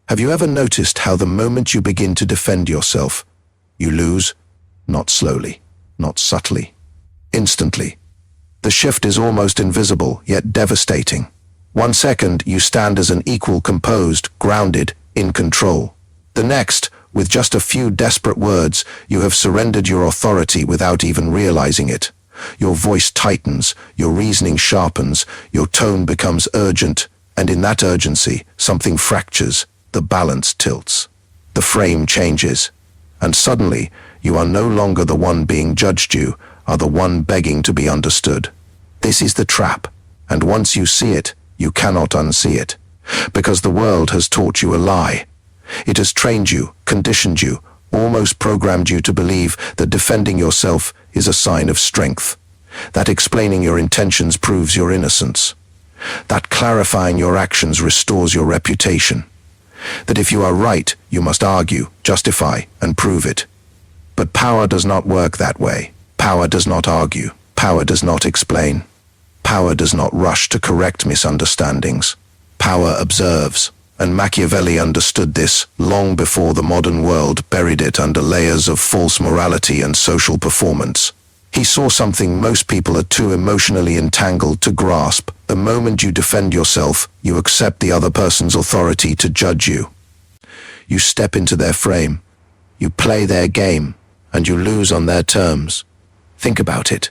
Have you ever noticed how the moment you begin to defend yourself, you lose? Not slowly, not subtly, instantly. The shift is almost invisible, yet devastating. 1 second, you stand as an equal, composed, grounded, in control. The next, with just a few desperate words, you have surrendered your authority without even realizing it. Your voice tightens, your reasoning sharpens, your tone becomes urgent, and in that urgency, something fractures, the balance tilts. The frame changes, and suddenly, you are no longer the one being judged, you are the one begging to be understood. This is the trap, and once you see it, you cannot unsee it, because the world has taught you a lie. It has trained you, conditioned you, almost programmed you to believe that defending yourself is a sign of strength, that explaining your intentions proves your innocence, that clarifying your actions restores your reputation, that if you are right, you must argue, justify, and prove it. But power does not work that way. Power does not argue. Power does not explain. Power does not rush to correct misunderstandings. Power observes, and Machiavelli understood this long before the modern world buried it under layers of false morality and social performance. He saw something most people are too emotionally entangled to grasp. The moment you defend yourself, you accept the other person's authority to judge you. You step into their frame, you play their game, and you lose on their terms. Think about it.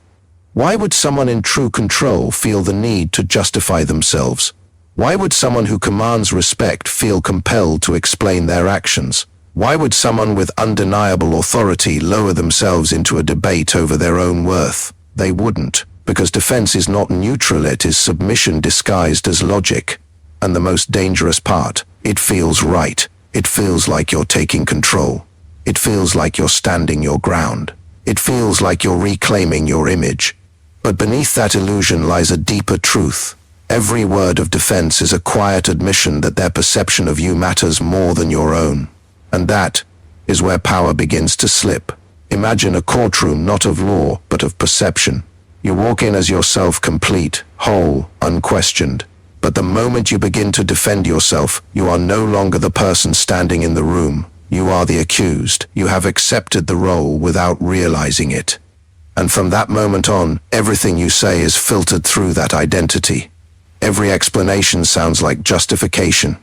Why would someone in true control feel the need to justify themselves? Why would someone who commands respect feel compelled to explain their actions? Why would someone with undeniable authority lower themselves into a debate over their own worth? They wouldn't, because defense is not neutral, it is submission disguised as logic. And the most dangerous part, it feels right. It feels like you're taking control. It feels like you're standing your ground. It feels like you're reclaiming your image. But beneath that illusion lies a deeper truth. Every word of defense is a quiet admission that their perception of you matters more than your own. And that is where power begins to slip. Imagine a courtroom not of law, but of perception. You walk in as yourself, complete, whole, unquestioned. But the moment you begin to defend yourself, you are no longer the person standing in the room. You are the accused. You have accepted the role without realizing it. And from that moment on, everything you say is filtered through that identity. Every explanation sounds like justification.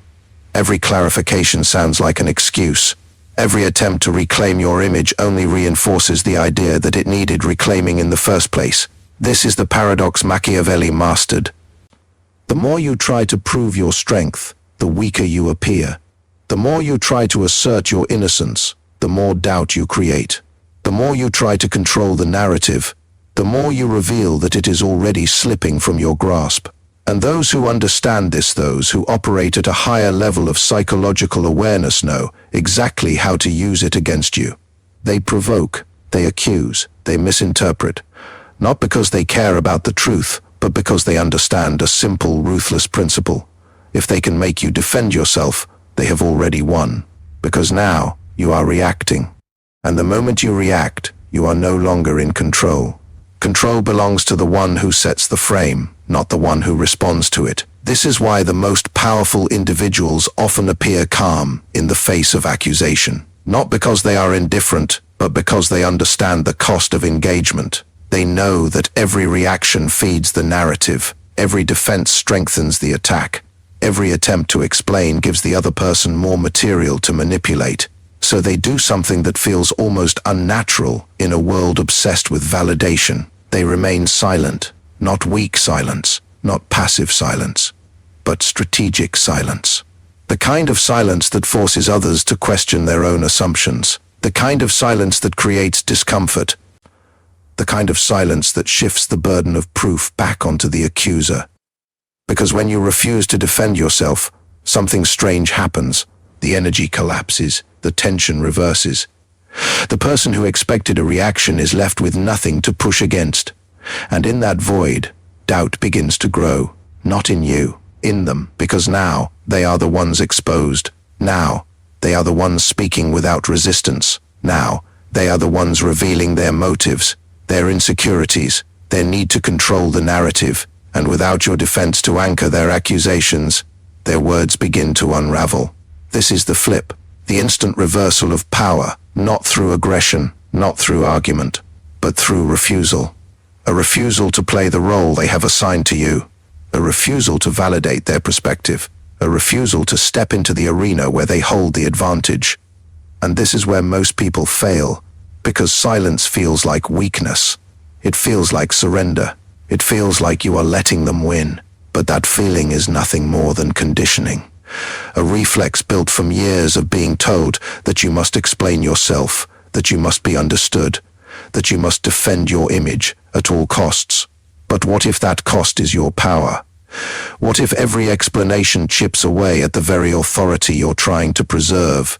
Every clarification sounds like an excuse. Every attempt to reclaim your image only reinforces the idea that it needed reclaiming in the first place. This is the paradox Machiavelli mastered. The more you try to prove your strength, the weaker you appear. The more you try to assert your innocence, the more doubt you create. The more you try to control the narrative, the more you reveal that it is already slipping from your grasp. And those who understand this, those who operate at a higher level of psychological awareness, know exactly how to use it against you. They provoke, they accuse, they misinterpret, not because they care about the truth, but because they understand a simple, ruthless principle. If they can make you defend yourself, they have already won, because now you are reacting. And the moment you react, you are no longer in control. Control belongs to the one who sets the frame, not the one who responds to it. This is why the most powerful individuals often appear calm in the face of accusation. Not because they are indifferent, but because they understand the cost of engagement. They know that every reaction feeds the narrative, every defense strengthens the attack, every attempt to explain gives the other person more material to manipulate. So they do something that feels almost unnatural in a world obsessed with validation. They remain silent, not weak silence, not passive silence, but strategic silence. The kind of silence that forces others to question their own assumptions. The kind of silence that creates discomfort. The kind of silence that shifts the burden of proof back onto the accuser. Because when you refuse to defend yourself, something strange happens. The energy collapses, the tension reverses. The person who expected a reaction is left with nothing to push against. And in that void, doubt begins to grow, not in you, in them, because now they are the ones exposed. Now they are the ones speaking without resistance. Now they are the ones revealing their motives, their insecurities, their need to control the narrative, and without your defense to anchor their accusations, their words begin to unravel. This is the flip, the instant reversal of power, not through aggression, not through argument, but through refusal. A refusal to play the role they have assigned to you. A refusal to validate their perspective. A refusal to step into the arena where they hold the advantage. And this is where most people fail, because silence feels like weakness. It feels like surrender. It feels like you are letting them win. But that feeling is nothing more than conditioning. A reflex built from years of being told that you must explain yourself, that you must be understood, that you must defend your image at all costs. But what if that cost is your power? What if every explanation chips away at the very authority you're trying to preserve?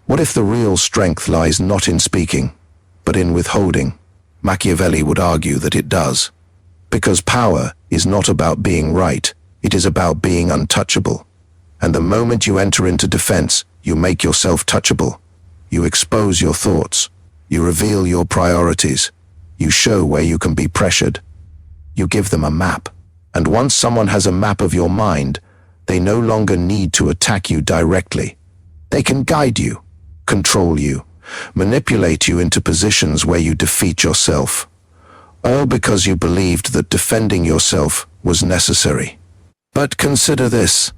What if the real strength lies not in speaking, but in withholding? Machiavelli would argue that it does. Because power is not about being right, it is about being untouchable. And the moment you enter into defense, you make yourself touchable. You expose your thoughts. You reveal your priorities. You show where you can be pressured. You give them a map. And once someone has a map of your mind, they no longer need to attack you directly. They can guide you, control you, manipulate you into positions where you defeat yourself. All because you believed that defending yourself was necessary. But consider this.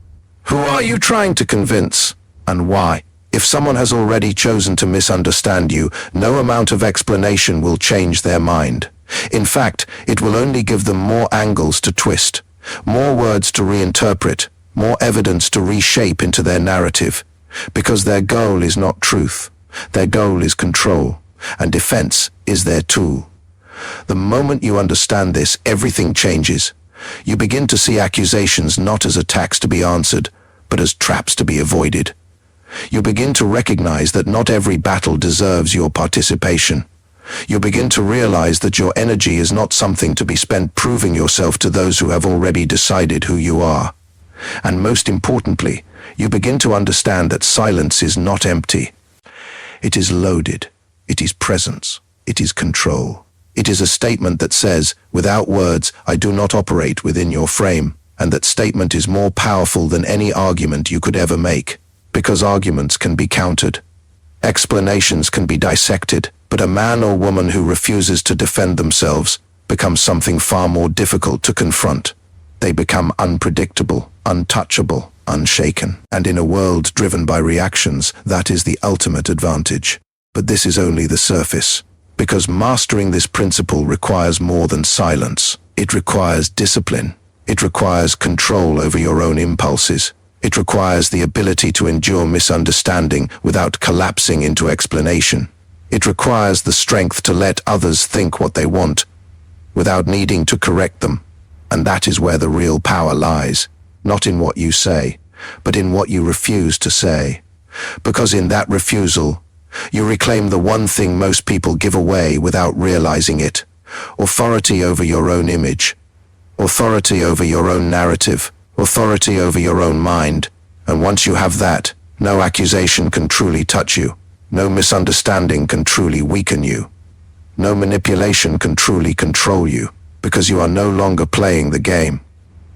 Who are you trying to convince, and why? If someone has already chosen to misunderstand you, no amount of explanation will change their mind. In fact, it will only give them more angles to twist, more words to reinterpret, more evidence to reshape into their narrative. Because their goal is not truth. Their goal is control, and defense is their tool. The moment you understand this, everything changes. You begin to see accusations not as attacks to be answered, but as traps to be avoided. You begin to recognize that not every battle deserves your participation. You begin to realize that your energy is not something to be spent proving yourself to those who have already decided who you are. And most importantly, you begin to understand that silence is not empty. It is loaded. It is presence. It is control. It is a statement that says, without words, I do not operate within your frame, and that statement is more powerful than any argument you could ever make, because arguments can be countered. Explanations can be dissected, but a man or woman who refuses to defend themselves becomes something far more difficult to confront. They become unpredictable, untouchable, unshaken, and in a world driven by reactions, that is the ultimate advantage. But this is only the surface. Because mastering this principle requires more than silence. It requires discipline. It requires control over your own impulses. It requires the ability to endure misunderstanding without collapsing into explanation. It requires the strength to let others think what they want, without needing to correct them. And that is where the real power lies, not in what you say, but in what you refuse to say. Because in that refusal, you reclaim the one thing most people give away without realizing it: authority over your own image, authority over your own narrative, authority over your own mind. And once you have that, no accusation can truly touch you. No misunderstanding can truly weaken you. No manipulation can truly control you, because you are no longer playing the game.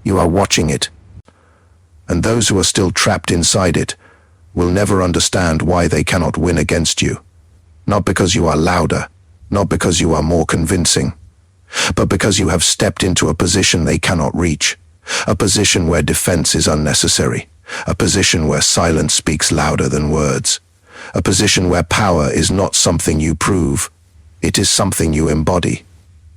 You are watching it. And those who are still trapped inside it will never understand why they cannot win against you. Not because you are louder, not because you are more convincing, but because you have stepped into a position they cannot reach, a position where defense is unnecessary, a position where silence speaks louder than words, a position where power is not something you prove, it is something you embody.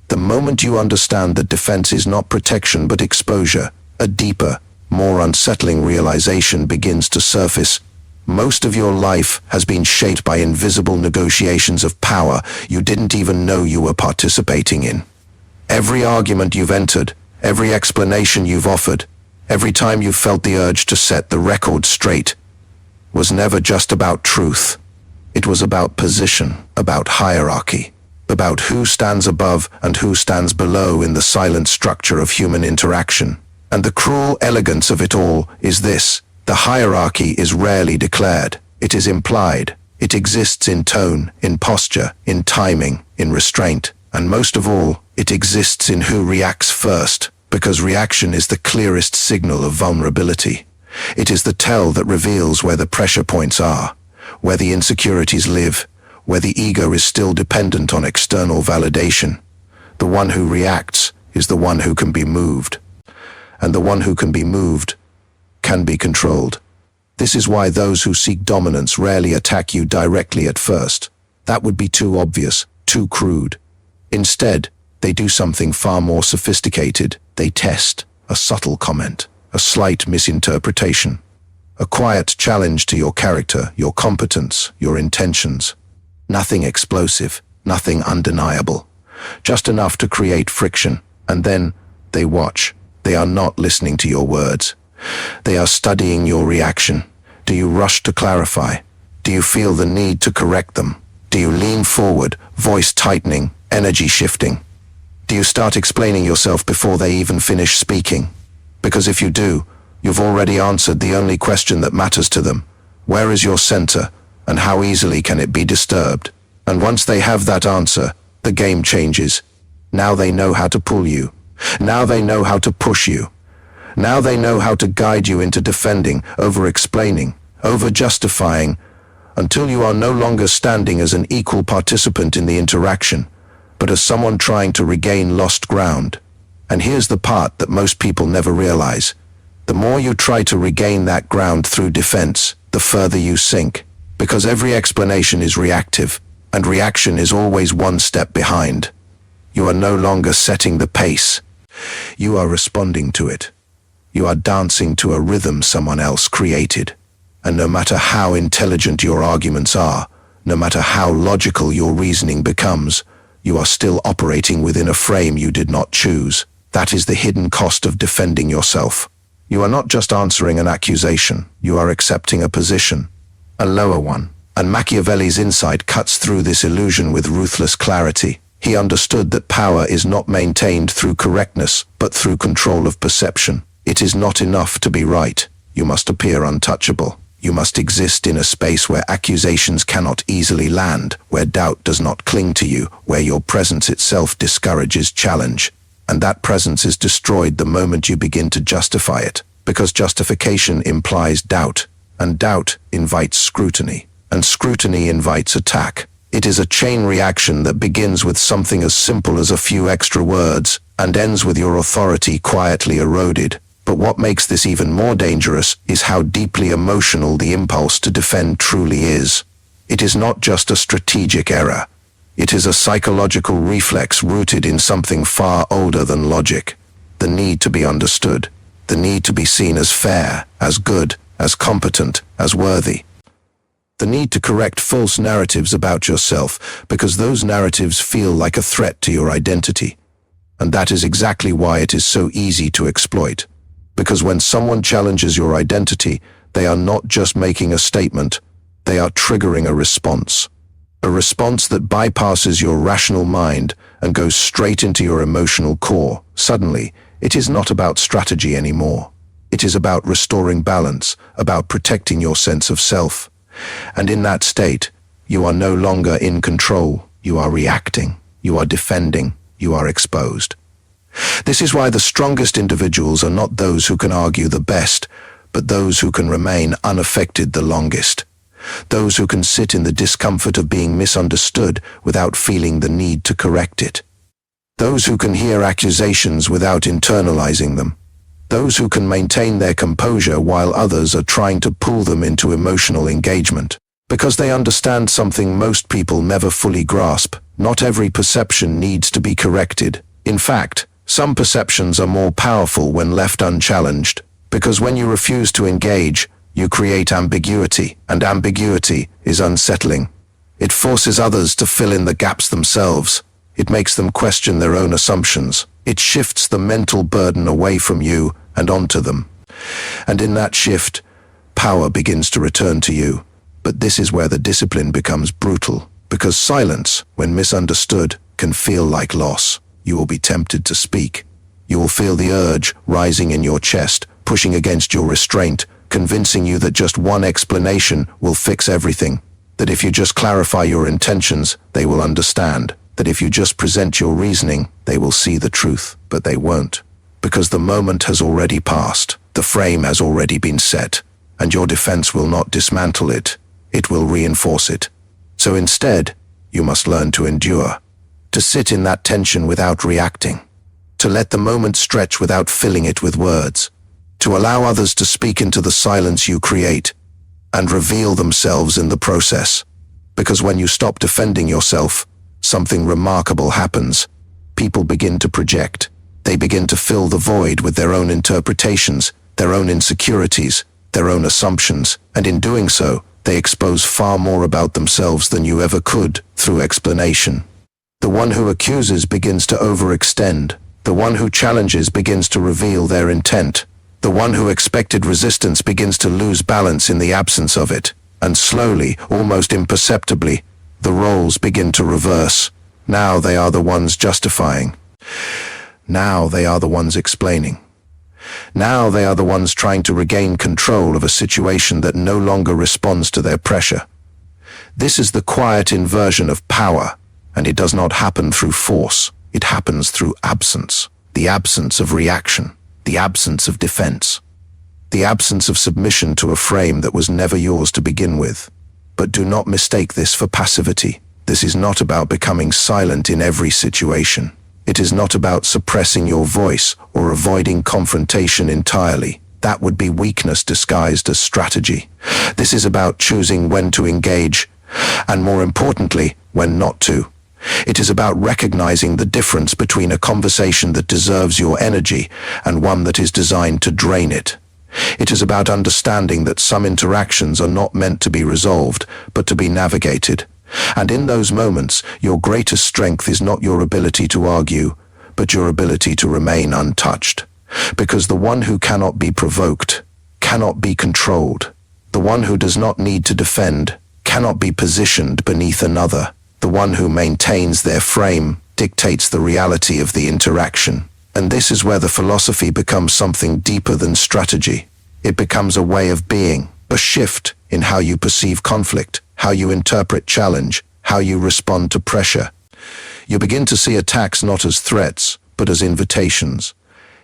The moment you understand that defense is not protection but exposure, a deeper, more unsettling realization begins to surface. Most of your life has been shaped by invisible negotiations of power you didn't even know you were participating in. Every argument you've entered, every explanation you've offered, every time you've felt the urge to set the record straight, was never just about truth. It was about position, about hierarchy, about who stands above and who stands below in the silent structure of human interaction. And the cruel elegance of it all is this: the hierarchy is rarely declared. It is implied. It exists in tone, in posture, in timing, in restraint, and most of all, it exists in who reacts first, because reaction is the clearest signal of vulnerability. It is the tell that reveals where the pressure points are, where the insecurities live, where the ego is still dependent on external validation. The one who reacts is the one who can be moved. And the one who can be moved can be controlled. This is why those who seek dominance rarely attack you directly at first. That would be too obvious, too crude. Instead, they do something far more sophisticated. They test a subtle comment, a slight misinterpretation, a quiet challenge to your character, your competence, your intentions. Nothing explosive, nothing undeniable, just enough to create friction. And then they watch. They are not listening to your words. They are studying your reaction. Do you rush to clarify? Do you feel the need to correct them? Do you lean forward, voice tightening, energy shifting? Do you start explaining yourself before they even finish speaking? Because if you do, you've already answered the only question that matters to them. Where is your center, and how easily can it be disturbed? And once they have that answer, the game changes. Now they know how to pull you. Now they know how to push you. Now they know how to guide you into defending, over-explaining, over-justifying, until you are no longer standing as an equal participant in the interaction, but as someone trying to regain lost ground. And here's the part that most people never realize. The more you try to regain that ground through defense, the further you sink, because every explanation is reactive, and reaction is always one step behind. You are no longer setting the pace. You are responding to it. You are dancing to a rhythm someone else created. And no matter how intelligent your arguments are, no matter how logical your reasoning becomes, you are still operating within a frame you did not choose. That is the hidden cost of defending yourself. You are not just answering an accusation, you are accepting a position, a lower one. And Machiavelli's insight cuts through this illusion with ruthless clarity. He understood that power is not maintained through correctness, but through control of perception. It is not enough to be right. You must appear untouchable. You must exist in a space where accusations cannot easily land, where doubt does not cling to you, where your presence itself discourages challenge. And that presence is destroyed the moment you begin to justify it, because justification implies doubt, and doubt invites scrutiny, and scrutiny invites attack. It is a chain reaction that begins with something as simple as a few extra words, and ends with your authority quietly eroded. But what makes this even more dangerous is how deeply emotional the impulse to defend truly is. It is not just a strategic error. It is a psychological reflex rooted in something far older than logic. The need to be understood. The need to be seen as fair, as good, as competent, as worthy. The need to correct false narratives about yourself because those narratives feel like a threat to your identity. And that is exactly why it is so easy to exploit. Because when someone challenges your identity, they are not just making a statement, they are triggering a response. A response that bypasses your rational mind and goes straight into your emotional core. Suddenly, it is not about strategy anymore. It is about restoring balance, about protecting your sense of self. And in that state, you are no longer in control. You are reacting. You are defending. You are exposed. This is why the strongest individuals are not those who can argue the best, but those who can remain unaffected the longest. Those who can sit in the discomfort of being misunderstood without feeling the need to correct it. Those who can hear accusations without internalizing them. Those who can maintain their composure while others are trying to pull them into emotional engagement. Because they understand something most people never fully grasp. Not every perception needs to be corrected. In fact, some perceptions are more powerful when left unchallenged, because when you refuse to engage, you create ambiguity, and ambiguity is unsettling. It forces others to fill in the gaps themselves. It makes them question their own assumptions. It shifts the mental burden away from you and onto them. And in that shift, power begins to return to you. But this is where the discipline becomes brutal, because silence, when misunderstood, can feel like loss. You will be tempted to speak. You will feel the urge rising in your chest, pushing against your restraint, convincing you that just one explanation will fix everything. That if you just clarify your intentions, they will understand. That if you just present your reasoning, they will see the truth. But they won't. Because the moment has already passed. The frame has already been set, and your defense will not dismantle it. It will reinforce it. So instead, you must learn to endure, to sit in that tension without reacting, to let the moment stretch without filling it with words, to allow others to speak into the silence you create and reveal themselves in the process. Because when you stop defending yourself, something remarkable happens. People begin to project. They begin to fill the void with their own interpretations, their own insecurities, their own assumptions, and in doing so, they expose far more about themselves than you ever could through explanation. The one who accuses begins to overextend. The one who challenges begins to reveal their intent. The one who expected resistance begins to lose balance in the absence of it. And slowly, almost imperceptibly, the roles begin to reverse. Now they are the ones justifying. Now they are the ones explaining. Now they are the ones trying to regain control of a situation that no longer responds to their pressure. This is the quiet inversion of power, and it does not happen through force. It happens through absence. The absence of reaction. The absence of defense. The absence of submission to a frame that was never yours to begin with. But do not mistake this for passivity. This is not about becoming silent in every situation. It is not about suppressing your voice or avoiding confrontation entirely. That would be weakness disguised as strategy. This is about choosing when to engage, and more importantly, when not to. It is about recognizing the difference between a conversation that deserves your energy and one that is designed to drain it. It is about understanding that some interactions are not meant to be resolved, but to be navigated. And in those moments, your greatest strength is not your ability to argue, but your ability to remain untouched. Because the one who cannot be provoked cannot be controlled. The one who does not need to defend cannot be positioned beneath another. The one who maintains their frame dictates the reality of the interaction. And this is where the philosophy becomes something deeper than strategy. It becomes a way of being, a shift in how you perceive conflict, how you interpret challenge, how you respond to pressure. You begin to see attacks not as threats, but as invitations.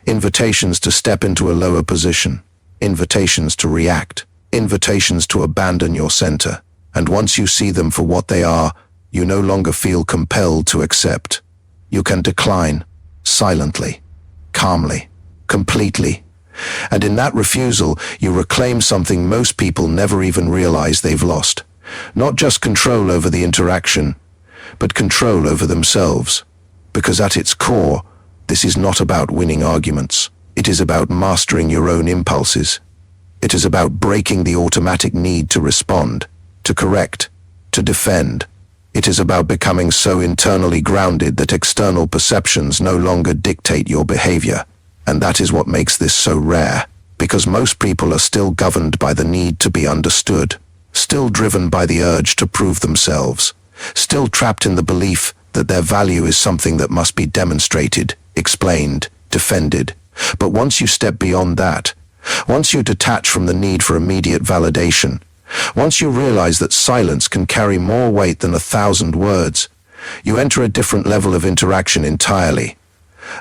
Invitations to step into a lower position. Invitations to react. Invitations to abandon your center. And once you see them for what they are, you no longer feel compelled to accept. You can decline, silently, calmly, completely. And in that refusal, you reclaim something most people never even realize they've lost. Not just control over the interaction, but control over themselves. Because at its core, this is not about winning arguments. It is about mastering your own impulses. It is about breaking the automatic need to respond, to correct, to defend. It is about becoming so internally grounded that external perceptions no longer dictate your behavior. And that is what makes this so rare, because most people are still governed by the need to be understood, still driven by the urge to prove themselves, still trapped in the belief that their value is something that must be demonstrated, explained, defended. But once you step beyond that, once you detach from the need for immediate validation, once you realize that silence can carry more weight than 1,000 words, you enter a different level of interaction entirely.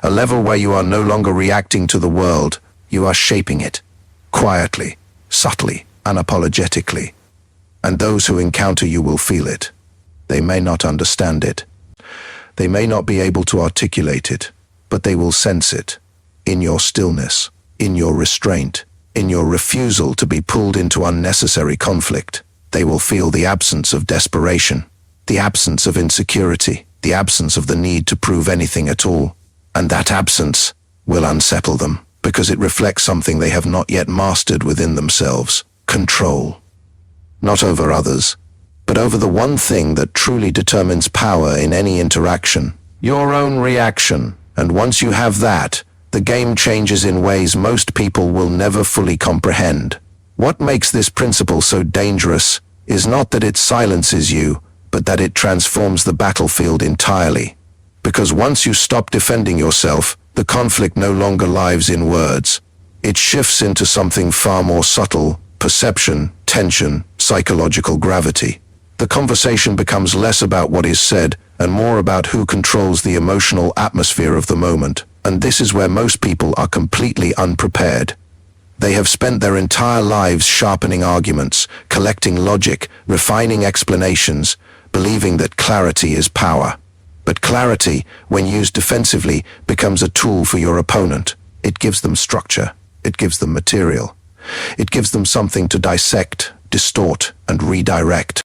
A level where you are no longer reacting to the world, you are shaping it, quietly, subtly, unapologetically. And those who encounter you will feel it. They may not understand it. They may not be able to articulate it, but they will sense it. In your stillness, in your restraint, in your refusal to be pulled into unnecessary conflict. They will feel the absence of desperation, the absence of insecurity, the absence of the need to prove anything at all. And that absence will unsettle them, because it reflects something they have not yet mastered within themselves: control. Not over others, but over the one thing that truly determines power in any interaction: your own reaction. And once you have that, the game changes in ways most people will never fully comprehend. What makes this principle so dangerous is not that it silences you, but that it transforms the battlefield entirely. Because once you stop defending yourself, the conflict no longer lives in words. It shifts into something far more subtle: perception, tension, psychological gravity. The conversation becomes less about what is said and more about who controls the emotional atmosphere of the moment. And this is where most people are completely unprepared. They have spent their entire lives sharpening arguments, collecting logic, refining explanations, believing that clarity is power. But clarity, when used defensively, becomes a tool for your opponent. It gives them structure. It gives them material. It gives them something to dissect, distort, and redirect.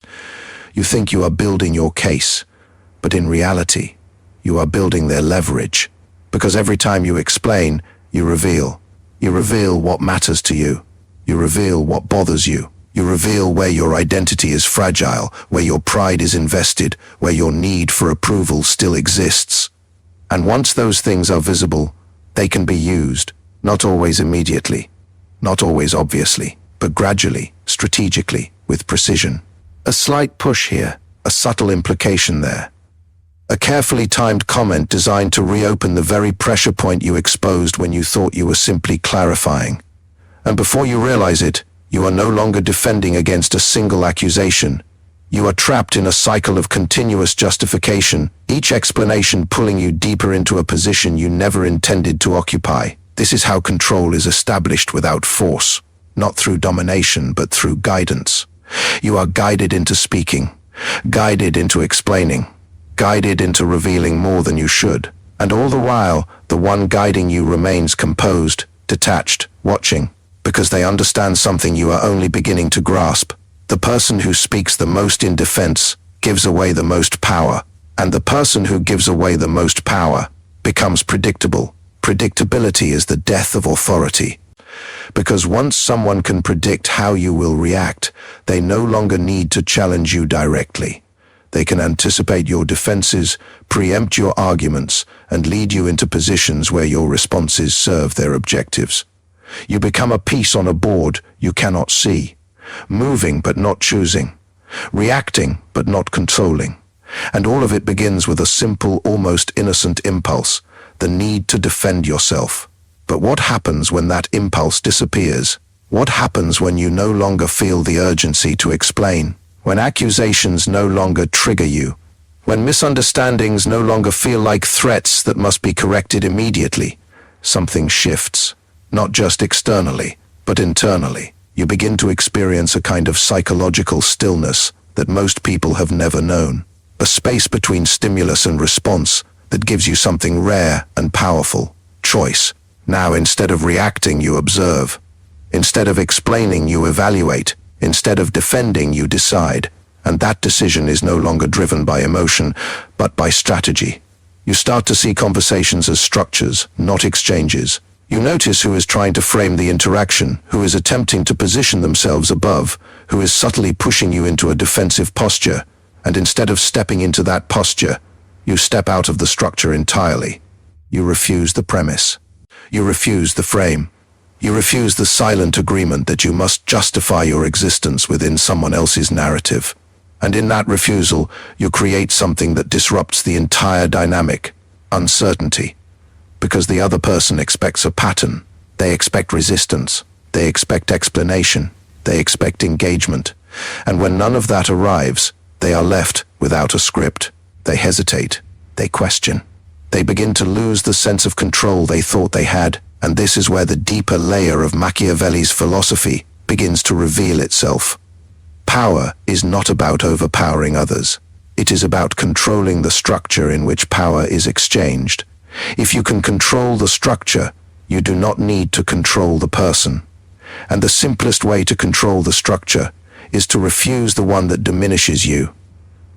You think you are building your case, but in reality, you are building their leverage. Because every time you explain, you reveal. You reveal what matters to you. You reveal what bothers you. You reveal where your identity is fragile, where your pride is invested, where your need for approval still exists. And once those things are visible, they can be used, not always immediately, not always obviously, but gradually, strategically, with precision. A slight push here, a subtle implication there. A carefully timed comment designed to reopen the very pressure point you exposed when you thought you were simply clarifying. And before you realize it, you are no longer defending against a single accusation. You are trapped in a cycle of continuous justification, each explanation pulling you deeper into a position you never intended to occupy. This is how control is established without force, not through domination, but through guidance. You are guided into speaking, guided into explaining, guided into revealing more than you should. And all the while, the one guiding you remains composed, detached, watching, because they understand something you are only beginning to grasp. The person who speaks the most in defense gives away the most power, and the person who gives away the most power becomes predictable. Predictability is the death of authority. Because once someone can predict how you will react, they no longer need to challenge you directly. They can anticipate your defenses, preempt your arguments, and lead you into positions where your responses serve their objectives. You become a piece on a board you cannot see, moving but not choosing, reacting but not controlling. And all of it begins with a simple, almost innocent impulse, the need to defend yourself. But what happens when that impulse disappears? What happens when you no longer feel the urgency to explain? When accusations no longer trigger you? When misunderstandings no longer feel like threats that must be corrected immediately? Something shifts. Not just externally, but internally. You begin to experience a kind of psychological stillness that most people have never known. A space between stimulus and response that gives you something rare and powerful: choice. Now, instead of reacting, you observe. Instead of explaining, you evaluate. Instead of defending, you decide. And that decision is no longer driven by emotion, but by strategy. You start to see conversations as structures, not exchanges. You notice who is trying to frame the interaction, who is attempting to position themselves above, who is subtly pushing you into a defensive posture, and instead of stepping into that posture, you step out of the structure entirely. You refuse the premise. You refuse the frame. You refuse the silent agreement that you must justify your existence within someone else's narrative. And in that refusal, you create something that disrupts the entire dynamic: uncertainty. Because the other person expects a pattern. They expect resistance. They expect explanation. They expect engagement. And when none of that arrives, they are left without a script. They hesitate. They question. They begin to lose the sense of control they thought they had. And this is where the deeper layer of Machiavelli's philosophy begins to reveal itself. Power is not about overpowering others. It is about controlling the structure in which power is exchanged. If you can control the structure, you do not need to control the person. And the simplest way to control the structure is to refuse the one that diminishes you.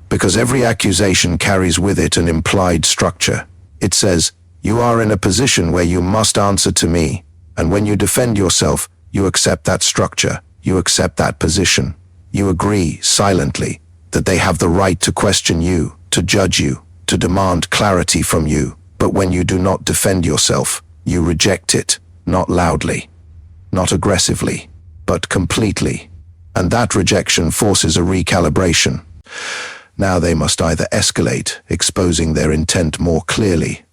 Because every accusation carries with it an implied structure. It says, you are in a position where you must answer to me. And when you defend yourself, you accept that structure. You accept that position. You agree, silently, that they have the right to question you, to judge you, to demand clarity from you. But when you do not defend yourself, you reject it, not loudly, not aggressively, but completely. And that rejection forces a recalibration. Now they must either escalate, exposing their intent more clearly,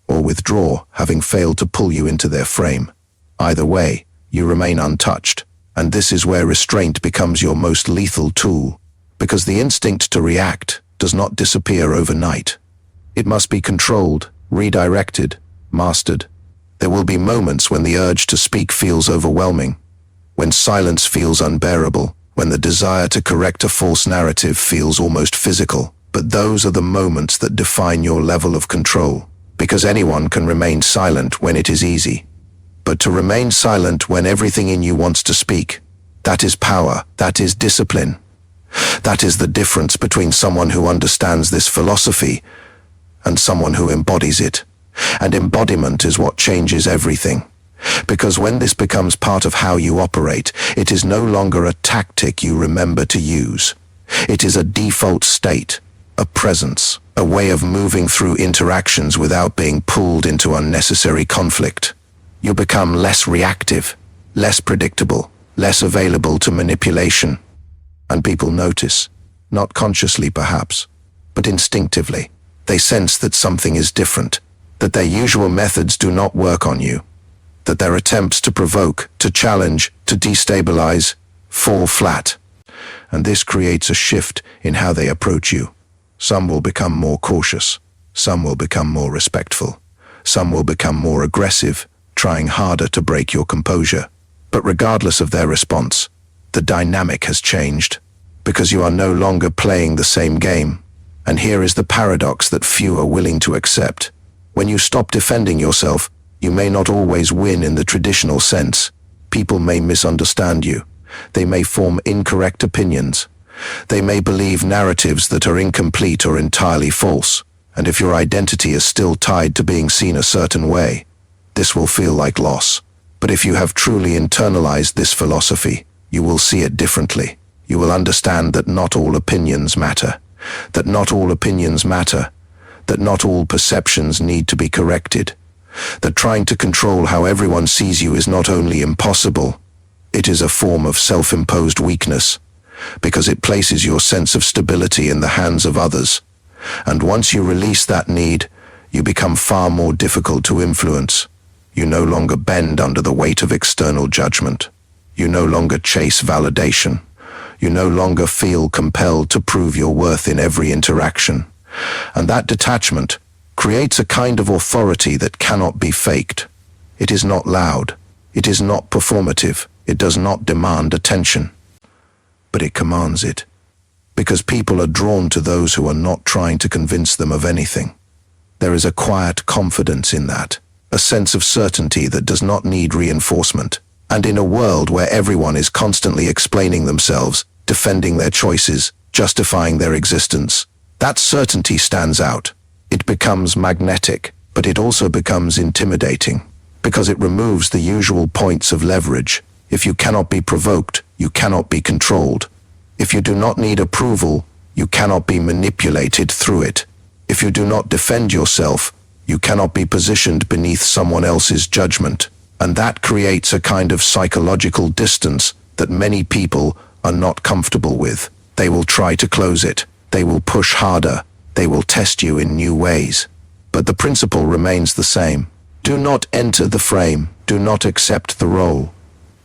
or withdraw, having failed to pull you into their frame. Either way, you remain untouched. And this is where restraint becomes your most lethal tool, because the instinct to react does not disappear overnight. It must be controlled, redirected, mastered. There will be moments when the urge to speak feels overwhelming, when silence feels unbearable, when the desire to correct a false narrative feels almost physical. But those are the moments that define your level of control, because anyone can remain silent when it is easy. But to remain silent when everything in you wants to speak, that is power, that is discipline. That is the difference between someone who understands this philosophy and someone who embodies it. And embodiment is what changes everything. Because when this becomes part of how you operate, it is no longer a tactic you remember to use. It is a default state, a presence, a way of moving through interactions without being pulled into unnecessary conflict. You become less reactive, less predictable, less available to manipulation. And people notice, not consciously perhaps, but instinctively. They sense that something is different, that their usual methods do not work on you, that their attempts to provoke, to challenge, to destabilize, fall flat. And this creates a shift in how they approach you. Some will become more cautious, some will become more respectful, some will become more aggressive, trying harder to break your composure. But regardless of their response, the dynamic has changed, because you are no longer playing the same game. And here is the paradox that few are willing to accept. When you stop defending yourself, you may not always win in the traditional sense. People may misunderstand you. They may form incorrect opinions. They may believe narratives that are incomplete or entirely false. And if your identity is still tied to being seen a certain way, this will feel like loss. But if you have truly internalized this philosophy, you will see it differently. You will understand that not all opinions matter, that not all opinions matter, that not all perceptions need to be corrected, that trying to control how everyone sees you is not only impossible, it is a form of self-imposed weakness, because it places your sense of stability in the hands of others. And once you release that need, you become far more difficult to influence. You no longer bend under the weight of external judgment. You no longer chase validation. You no longer feel compelled to prove your worth in every interaction. And that detachment creates a kind of authority that cannot be faked. It is not loud. It is not performative. It does not demand attention. But it commands it. Because people are drawn to those who are not trying to convince them of anything. There is a quiet confidence in that, a sense of certainty that does not need reinforcement. And in a world where everyone is constantly explaining themselves, defending their choices, justifying their existence, that certainty stands out. It becomes magnetic, but it also becomes intimidating, because it removes the usual points of leverage. If you cannot be provoked, you cannot be controlled. If you do not need approval, you cannot be manipulated through it. If you do not defend yourself, you cannot be positioned beneath someone else's judgment. And that creates a kind of psychological distance that many people are not comfortable with. They will try to close it. They will push harder. They will test you in new ways. But the principle remains the same. Do not enter the frame. Do not accept the role.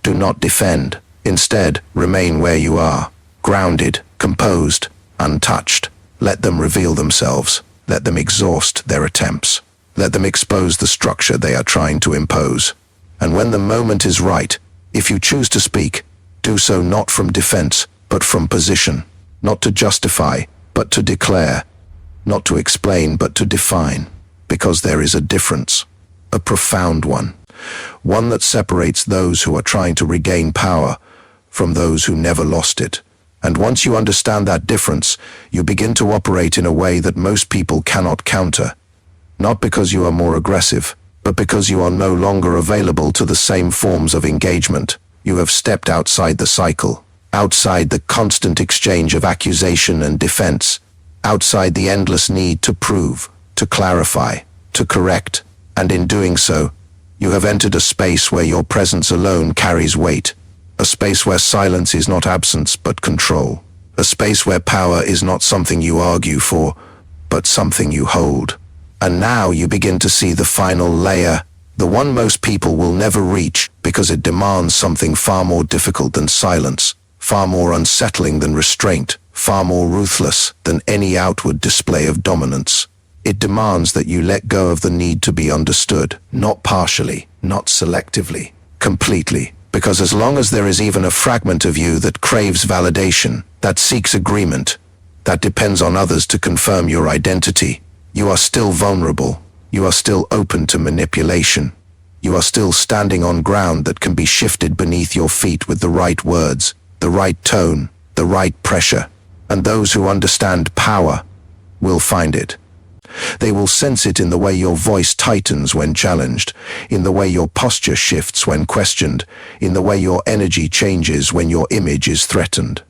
Do not defend. Instead, remain where you are, grounded, composed, untouched. Let them reveal themselves. Let them exhaust their attempts. Let them expose the structure they are trying to impose. And when the moment is right, if you choose to speak, do so not from defense, but from position. Not to justify, but to declare. Not to explain, but to define. Because there is a difference. A profound one. One that separates those who are trying to regain power from those who never lost it. And once you understand that difference, you begin to operate in a way that most people cannot counter. Not because you are more aggressive, but because you are no longer available to the same forms of engagement. You have stepped outside the cycle, outside the constant exchange of accusation and defense, outside the endless need to prove, to clarify, to correct, and in doing so, you have entered a space where your presence alone carries weight, a space where silence is not absence but control, a space where power is not something you argue for, but something you hold. And now you begin to see the final layer, the one most people will never reach because it demands something far more difficult than silence, far more unsettling than restraint, far more ruthless than any outward display of dominance. It demands that you let go of the need to be understood, not partially, not selectively, completely. Because as long as there is even a fragment of you that craves validation, that seeks agreement, that depends on others to confirm your identity, you are still vulnerable. You are still open to manipulation. You are still standing on ground that can be shifted beneath your feet with the right words, the right tone, the right pressure. And those who understand power will find it. They will sense it in the way your voice tightens when challenged, in the way your posture shifts when questioned, in the way your energy changes when your image is threatened.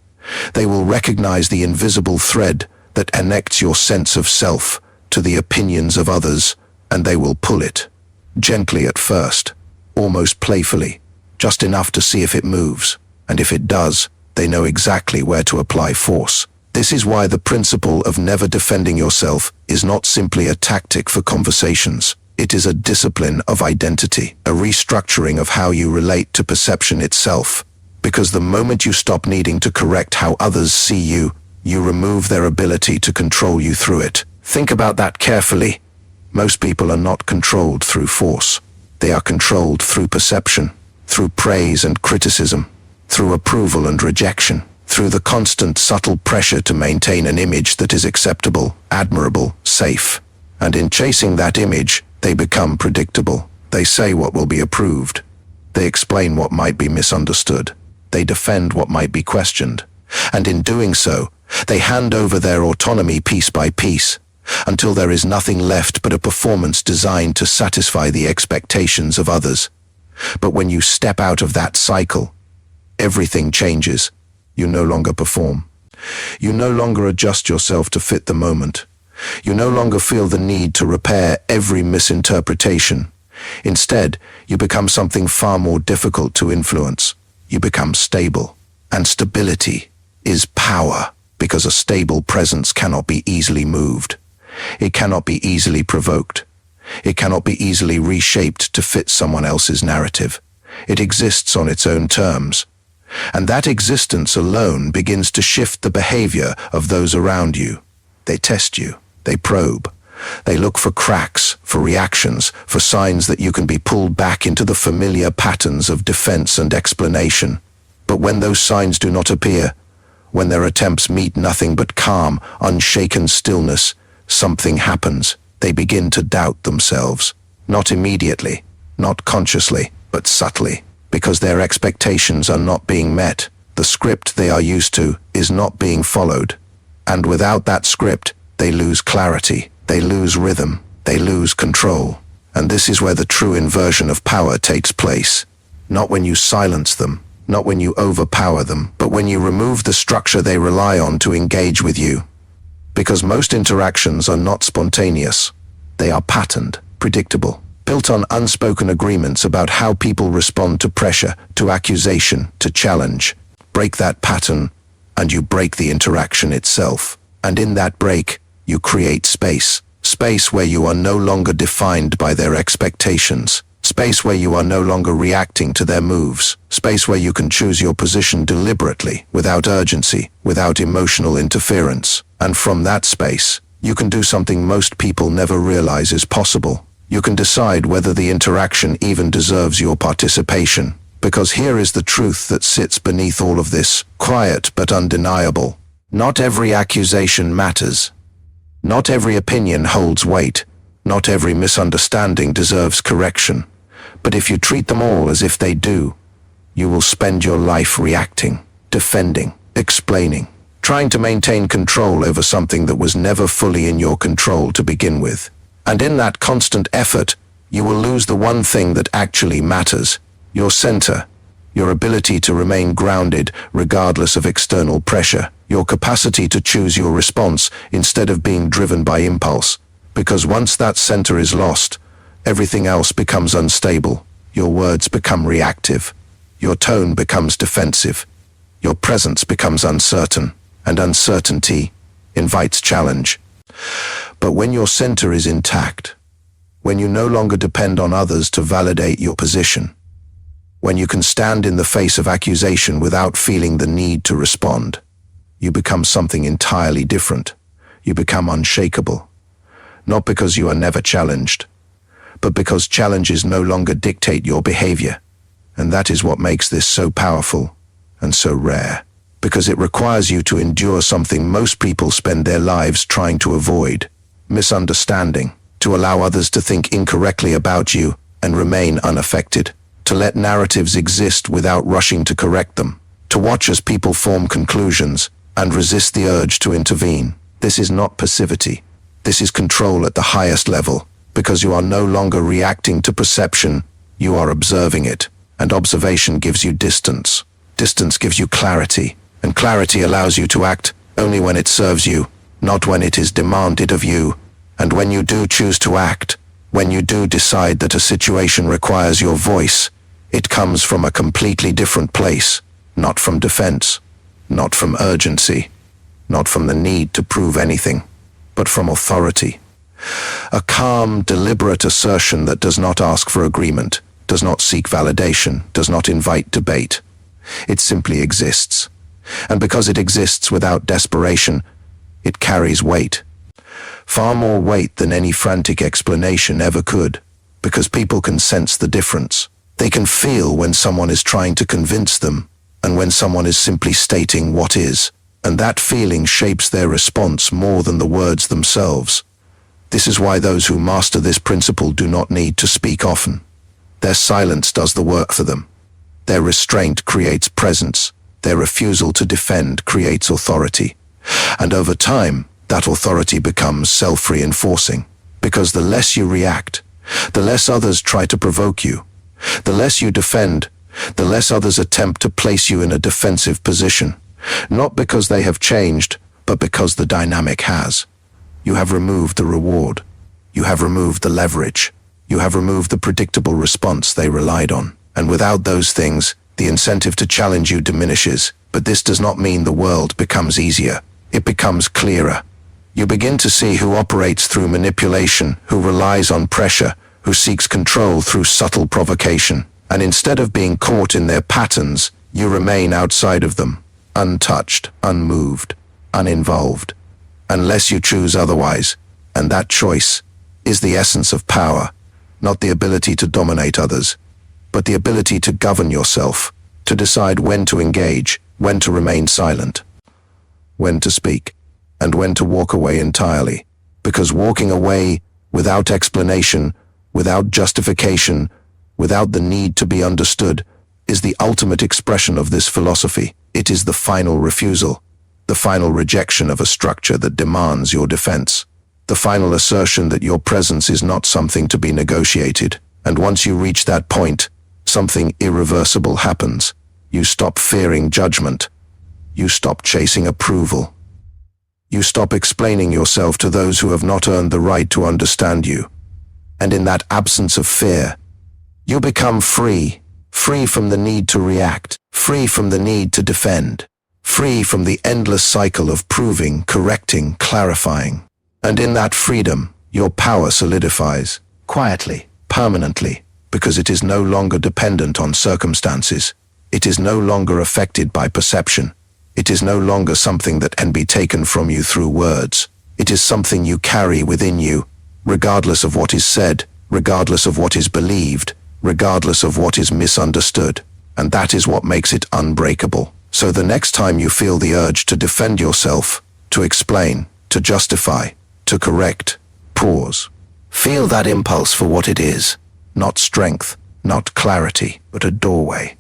They will recognize the invisible thread that connects your sense of self to the opinions of others, and they will pull it, gently at first, almost playfully, just enough to see if it moves, and if it does, they know exactly where to apply force. This is why the principle of never defending yourself is not simply a tactic for conversations. It is a discipline of identity, a restructuring of how you relate to perception itself. Because the moment you stop needing to correct how others see you, you remove their ability to control you through it. Think about that carefully. Most people are not controlled through force. They are controlled through perception, through praise and criticism, through approval and rejection, through the constant subtle pressure to maintain an image that is acceptable, admirable, safe. And in chasing that image, they become predictable. They say what will be approved. They explain what might be misunderstood. They defend what might be questioned. And in doing so, they hand over their autonomy piece by piece, until there is nothing left but a performance designed to satisfy the expectations of others. But when you step out of that cycle, everything changes. You no longer perform. You no longer adjust yourself to fit the moment. You no longer feel the need to repair every misinterpretation. Instead, you become something far more difficult to influence. You become stable. And stability is power, because a stable presence cannot be easily moved. It cannot be easily provoked. It cannot be easily reshaped to fit someone else's narrative. It exists on its own terms. And that existence alone begins to shift the behavior of those around you. They test you. They probe. They look for cracks, for reactions, for signs that you can be pulled back into the familiar patterns of defense and explanation. But when those signs do not appear, when their attempts meet nothing but calm, unshaken stillness, something happens. They begin to doubt themselves. Not immediately, not consciously, but subtly. Because their expectations are not being met. The script they are used to is not being followed. And without that script, they lose clarity, they lose rhythm, they lose control. And this is where the true inversion of power takes place. Not when you silence them, not when you overpower them, but when you remove the structure they rely on to engage with you. Because most interactions are not spontaneous. They are patterned, predictable, built on unspoken agreements about how people respond to pressure, to accusation, to challenge. Break that pattern, and you break the interaction itself. And in that break, you create space. Space where you are no longer defined by their expectations. Space where you are no longer reacting to their moves. Space where you can choose your position deliberately, without urgency, without emotional interference. And from that space, you can do something most people never realize is possible. You can decide whether the interaction even deserves your participation. Because here is the truth that sits beneath all of this, quiet but undeniable. Not every accusation matters. Not every opinion holds weight. Not every misunderstanding deserves correction. But if you treat them all as if they do, you will spend your life reacting, defending, explaining, trying to maintain control over something that was never fully in your control to begin with. And in that constant effort, you will lose the one thing that actually matters, your center, your ability to remain grounded regardless of external pressure, your capacity to choose your response instead of being driven by impulse. Because once that center is lost, everything else becomes unstable. Your words become reactive. Your tone becomes defensive. Your presence becomes uncertain, and uncertainty invites challenge. But when your center is intact, when you no longer depend on others to validate your position, when you can stand in the face of accusation without feeling the need to respond, you become something entirely different. You become unshakable. not because you are never challenged, but because challenges no longer dictate your behavior. And that is what makes this so powerful and so rare, because it requires you to endure something most people spend their lives trying to avoid: misunderstanding, to allow others to think incorrectly about you and remain unaffected, to let narratives exist without rushing to correct them, to watch as people form conclusions and resist the urge to intervene. This is not passivity. This is control at the highest level, because you are no longer reacting to perception, you are observing it, and observation gives you distance. Distance gives you clarity, and clarity allows you to act only when it serves you, not when it is demanded of you. And when you do choose to act, when you do decide that a situation requires your voice, it comes from a completely different place, not from defense, not from urgency, not from the need to prove anything, but from authority. A calm, deliberate assertion that does not ask for agreement, does not seek validation, does not invite debate. It simply exists. And because it exists without desperation, it carries weight. Far more weight than any frantic explanation ever could, because people can sense the difference. They can feel when someone is trying to convince them, and when someone is simply stating what is, and that feeling shapes their response more than the words themselves. This is why those who master this principle do not need to speak often. Their silence does the work for them. Their restraint creates presence. Their refusal to defend creates authority. And over time, that authority becomes self-reinforcing, because the less you react, the less others try to provoke you. The less you defend, the less others attempt to place you in a defensive position, not because they have changed, but because the dynamic has. You have removed the reward. You have removed the leverage. You have removed the predictable response they relied on. And without those things, the incentive to challenge you diminishes. But this does not mean the world becomes easier. It becomes clearer. You begin to see who operates through manipulation, who relies on pressure, who seeks control through subtle provocation. And instead of being caught in their patterns, you remain outside of them, untouched, unmoved, uninvolved, unless you choose otherwise. And that choice is the essence of power, not the ability to dominate others, but the ability to govern yourself, to decide when to engage, when to remain silent, when to speak, and when to walk away entirely. Because walking away without explanation, without justification, without the need to be understood, is the ultimate expression of this philosophy. It is the final refusal, the final rejection of a structure that demands your defense, the final assertion that your presence is not something to be negotiated. And once you reach that point, something irreversible happens. You stop fearing judgment. You stop chasing approval. You stop explaining yourself to those who have not earned the right to understand you. And in that absence of fear, you become free, free from the need to react, free from the need to defend, free from the endless cycle of proving, correcting, clarifying. And in that freedom, your power solidifies, quietly, permanently, because it is no longer dependent on circumstances. It is no longer affected by perception. It is no longer something that can be taken from you through words. It is something you carry within you, regardless of what is said, regardless of what is believed, regardless of what is misunderstood. And that is what makes it unbreakable. So the next time you feel the urge to defend yourself, to explain, to justify, to correct, pause. Feel that impulse for what it is. Not strength, not clarity, but a doorway.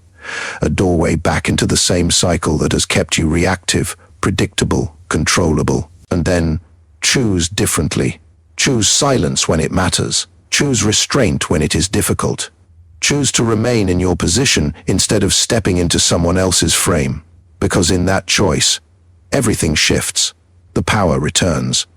A doorway back into the same cycle that has kept you reactive, predictable, controllable. And then choose differently. Choose silence when it matters. Choose restraint when it is difficult. Choose to remain in your position instead of stepping into someone else's frame. Because in that choice, everything shifts. The power returns.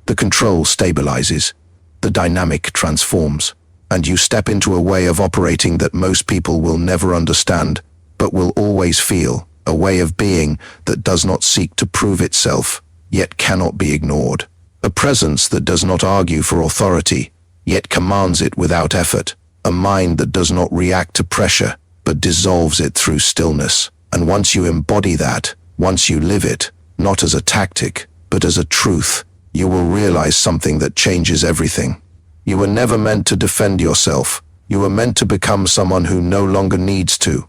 The control stabilizes. The dynamic transforms. And you step into a way of operating that most people will never understand, but will always feel, a way of being that does not seek to prove itself, yet cannot be ignored. A presence that does not argue for authority, yet commands it without effort. A mind that does not react to pressure, but dissolves it through stillness. And once you embody that, once you live it, not as a tactic, but as a truth, you will realize something that changes everything. You were never meant to defend yourself. You were meant to become someone who no longer needs to.